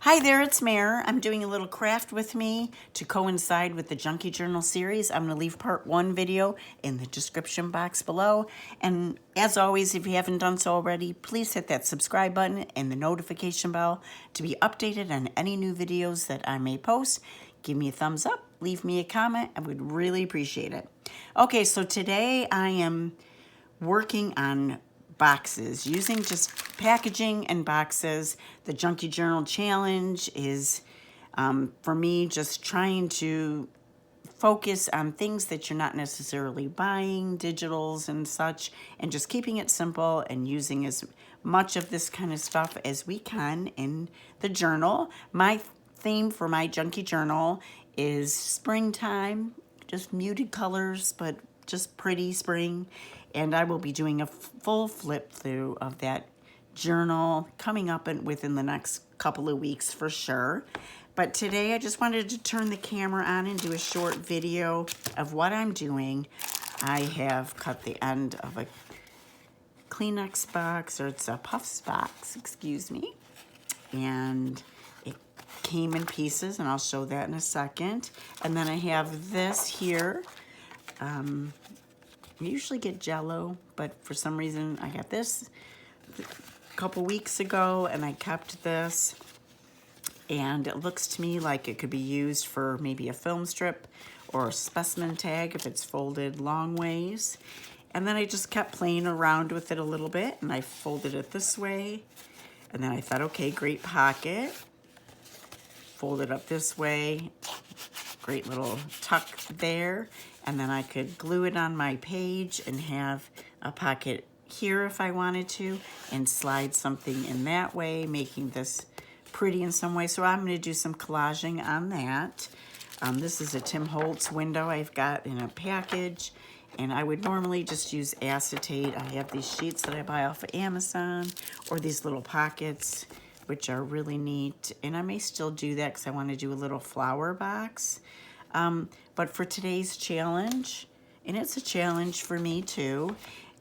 Hi there, it's Mare. I'm doing a little craft with me to coincide with the Junky Journal series. I'm going to leave part 1 video in the description box below. And as always, if you haven't done so already, please hit that subscribe button and the notification bell to be updated on any new videos that I may post. Give me a thumbs up, leave me a comment. I would really appreciate it. Okay, so today I am working on boxes, using just packaging and boxes. The Junky Journal Challenge is, for me, just trying to focus on things that you're not necessarily buying, digitals and such, and just keeping it simple and using as much of this kind of stuff as we can in the journal. My theme for my Junky Journal is springtime, just muted colors, but just pretty spring. And I will be doing a full flip through of that journal coming up within the next couple of weeks for sure. But today I just wanted to turn the camera on and do a short video of what I'm doing. I have cut the end of a Kleenex box, or it's a Puffs box, excuse me. And it came in pieces, and I'll show that in a second. And then I have this here. I usually get Jell-O, but for some reason I got this a couple weeks ago, and I kept this. And it looks to me like it could be used for maybe a film strip or a specimen tag if it's folded long ways. And then I just kept playing around with it a little bit, and I folded it this way. And then I thought, okay, great pocket. Fold it up this way. Great little tuck there. And then I could glue it on my page and have a pocket here if I wanted to, and slide something in that way, making this pretty in some way. So I'm going to do some collaging on that. This is a Tim Holtz window I've got in a package, and I would normally just use acetate. I have these sheets that I buy off of Amazon, or these little pockets, which are really neat. And I may still do that because I want to do a little flower box. But for today's challenge, and it's a challenge for me too,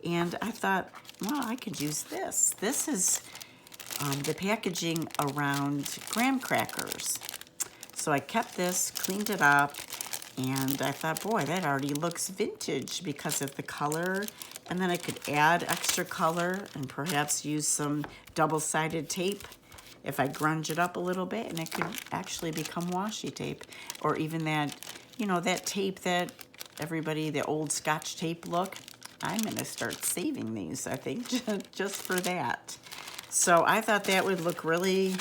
and I thought, well, I could use this. This is the packaging around graham crackers. So I kept this, cleaned it up, and I thought, boy, that already looks vintage because of the color. And then I could add extra color and perhaps use some double-sided tape if I grunge it up a little bit, and it could actually become washi tape. Or even that, you know, that tape that everybody, the old Scotch tape look. I'm gonna start saving these, I think, just for that. So I thought that would look really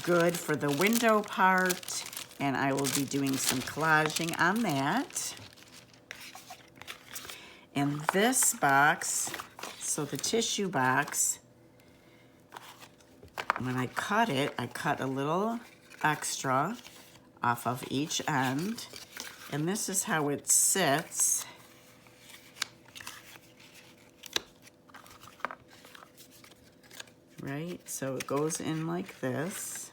good for the window part, and I will be doing some collaging on that. And this box, so the tissue box, when I cut it, I cut a little extra off of each end. And this is how it sits. Right? So it goes in like this.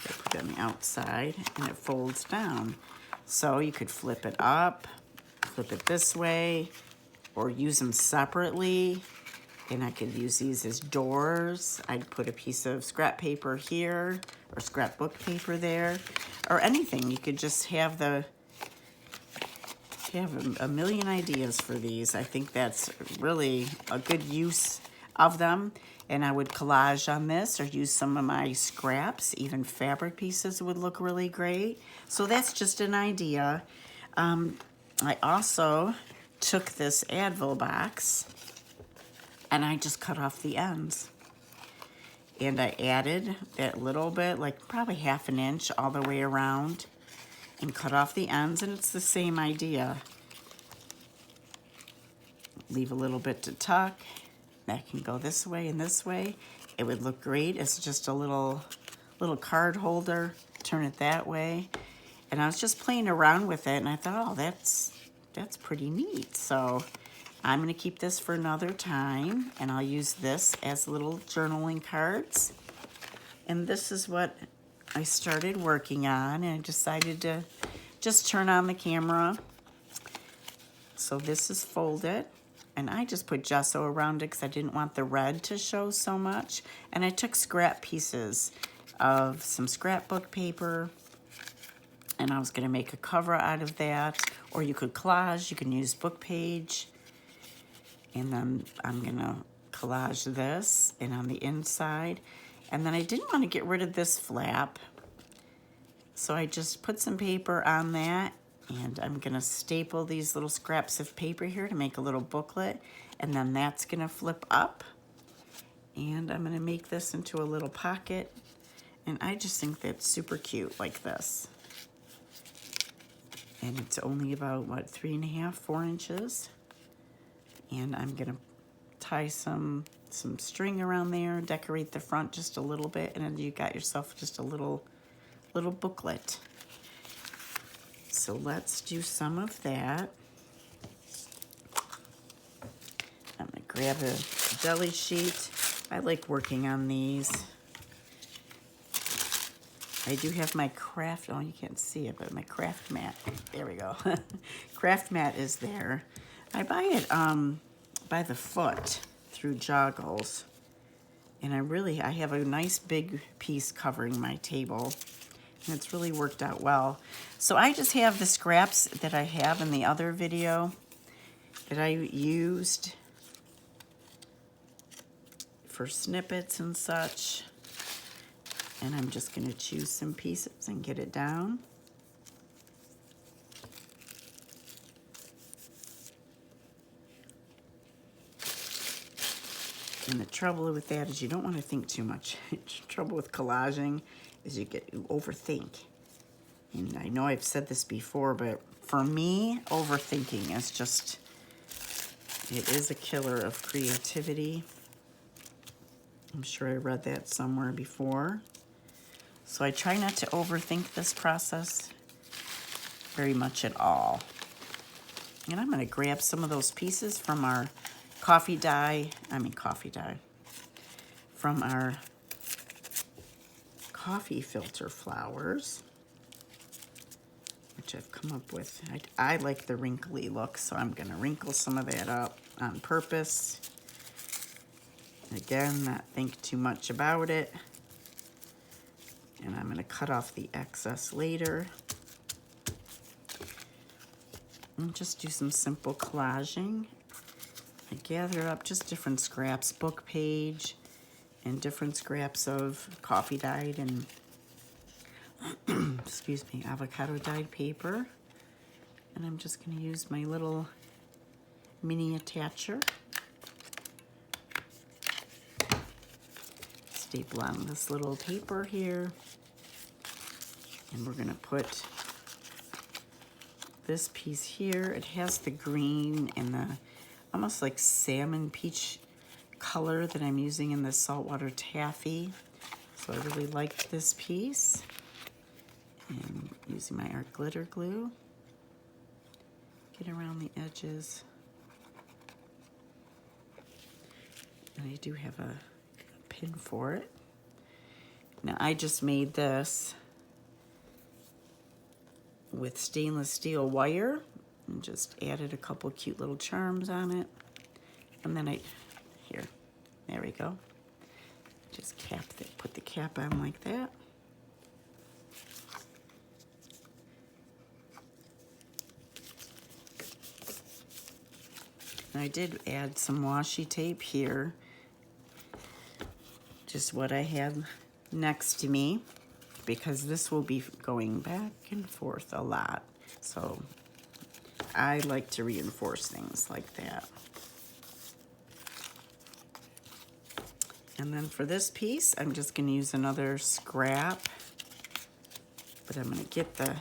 I put it on the outside, and it folds down. So you could flip it up, flip it this way, or use them separately. And I could use these as doors. I'd put a piece of scrap paper here, or scrapbook paper there, or anything. You could just have a million ideas for these. I think that's really a good use of them. And I would collage on this, or use some of my scraps. Even fabric pieces would look really great. So that's just an idea. I also took this Advil box, and I just cut off the ends. And I added that little bit, like probably 1/2 inch all the way around, and cut off the ends, and it's the same idea. Leave a little bit to tuck. That can go this way and this way. It would look great. It's just a little card holder. Turn it that way. And I was just playing around with it, and I thought, oh, that's pretty neat. So I'm gonna keep this for another time, and I'll use this as little journaling cards. And this is what I started working on, and I decided to just turn on the camera. So this is folded, and I just put gesso around it because I didn't want the red to show so much. And I took scrap pieces of some scrapbook paper, and I was going to make a cover out of that, or you could collage. You can use book page, and then I'm going to collage this, and on the inside, and then I didn't want to get rid of this flap, so I just put some paper on that, and I'm going to staple these little scraps of paper here to make a little booklet, and then that's going to flip up, and I'm going to make this into a little pocket, and I just think that's super cute like this. And it's only about, what, 3.5, 4 inches, and I'm going to tie some string around there, decorate the front just a little bit, and then you got yourself just a little booklet. So let's do some of that. I'm gonna grab a deli sheet. I like working on these. I do have my craft, oh, you can't see it, but my craft mat, there we go. Craft mat is there. I buy it by the foot through Joggles. And I have a nice big piece covering my table. And it's really worked out well. So I just have the scraps that I have in the other video that I used for snippets and such. And I'm just going to choose some pieces and get it down. And the trouble with that is you don't want to think too much. The trouble with collaging is you overthink. And I know I've said this before, but for me, overthinking is just, it is a killer of creativity. I'm sure I read that somewhere before. So I try not to overthink this process very much at all. And I'm going to grab some of those pieces from our from our coffee filter flowers, which I've come up with. I like the wrinkly look, so I'm going to wrinkle some of that up on purpose. Again, not think too much about it. And I'm going to cut off the excess later. And just do some simple collaging. I gather up just different scraps, book page, and different scraps of coffee dyed and excuse me, avocado dyed paper. And I'm just going to use my little mini attacher. Staple on this little paper here. And we're going to put this piece here. It has the green and the almost like salmon peach color that I'm using in the saltwater taffy. So I really liked this piece. And using my art glitter glue, get around the edges. And I do have a pin for it. Now I just made this with stainless steel wire and just added a couple cute little charms on it. And then there we go. Just put the cap on like that. And I did add some washi tape here, just what I have next to me, because this will be going back and forth a lot. So I like to reinforce things like that. And then for this piece, I'm just going to use another scrap, but I'm going to get the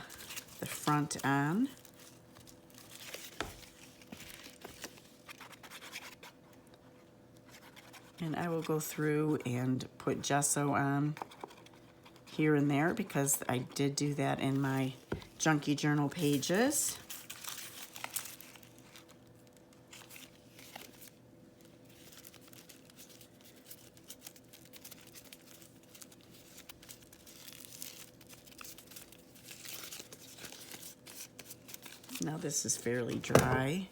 front on. And I will go through and put gesso on here and there because I did do that in my Junky Journal pages. Now this is fairly dry,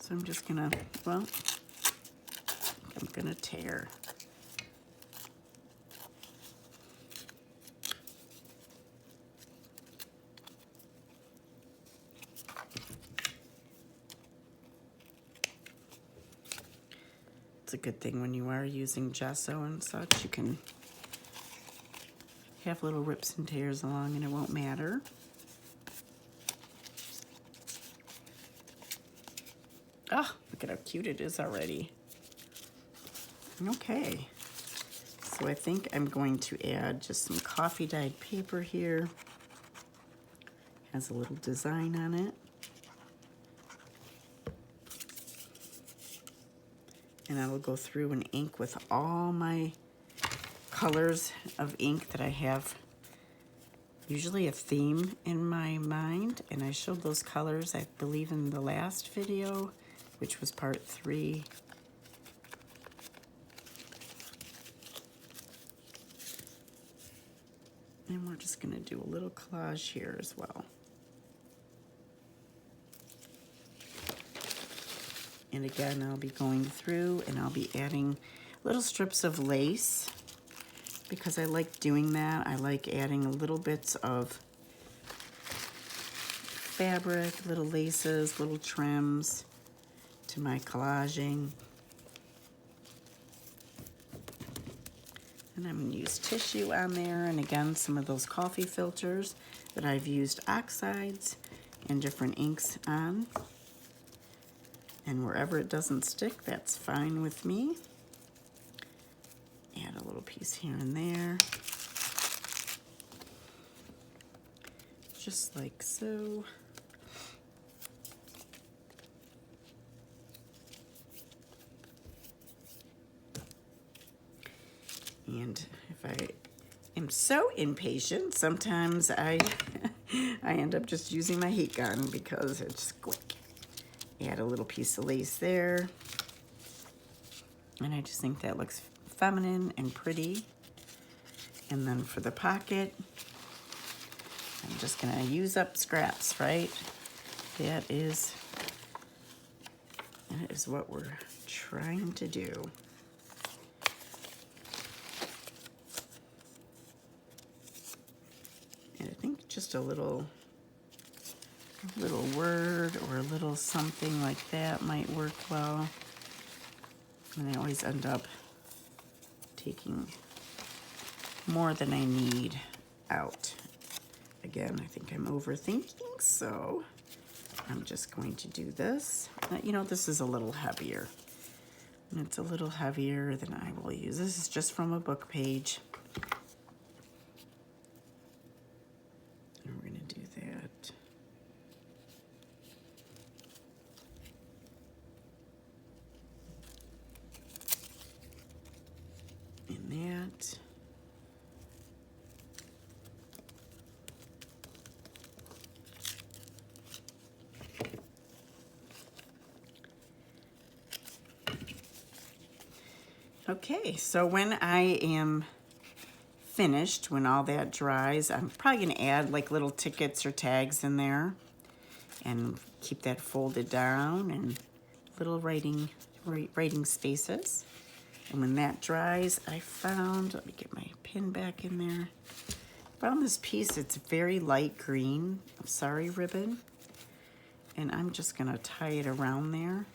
so I'm just gonna, I'm gonna tear. It's a good thing when you are using gesso and such, you can have little rips and tears along and it won't matter. Oh, look at how cute it is already. Okay, so I think I'm going to add just some coffee dyed paper here. Has a little design on it. And I will go through and ink with all my colors of ink that I have. Usually a theme in my mind, and I showed those colors, I believe, in the last video, which was part 3. And we're just gonna do a little collage here as well. And again, I'll be going through and I'll be adding little strips of lace because I like doing that. I like adding little bits of fabric, little laces, little trims to my collaging. And I'm gonna use tissue on there, and again, some of those coffee filters that I've used oxides and different inks on. And wherever it doesn't stick, that's fine with me. Add a little piece here and there. Just like so. And if I am so impatient, sometimes I end up just using my heat gun because it's quick. Add a little piece of lace there. And I just think that looks feminine and pretty. And then for the pocket, I'm just gonna use up scraps, right? That is what we're trying to do. And I think just a little word or a little something like that might work well. And I always end up taking more than I need out. Again, I think I'm overthinking, so I'm just going to do this. You know, this is a little heavier. And it's a little heavier than I will use. This is just from a book page. And we're gonna do that. And that. Okay, so when I am finished, when all that dries, I'm probably gonna add like little tickets or tags in there and keep that folded down and little writing spaces. And when that dries, I found, let me get my pin back in there. Found this piece, it's very light green, sari ribbon. And I'm just gonna tie it around there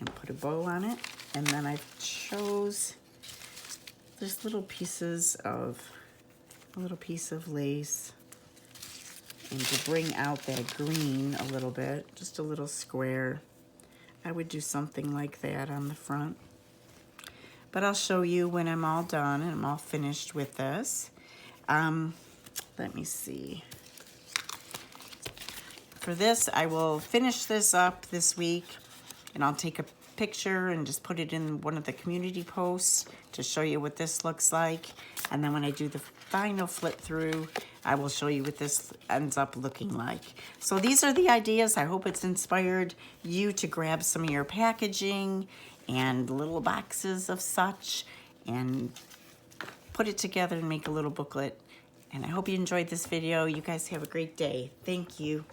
and put a bow on it. And then I chose just little pieces of, a little piece of lace. And to bring out that green a little bit, just a little square. I would do something like that on the front. But I'll show you when I'm all done and I'm all finished with this. Let me see. For this, I will finish this up this week and I'll take a picture and just put it in one of the community posts to show you what this looks like. And then when I do the final flip through, I will show you what this ends up looking like. So these are the ideas. I hope it's inspired you to grab some of your packaging and little boxes of such and put it together and make a little booklet. And I hope you enjoyed this video. You guys have a great day. Thank you.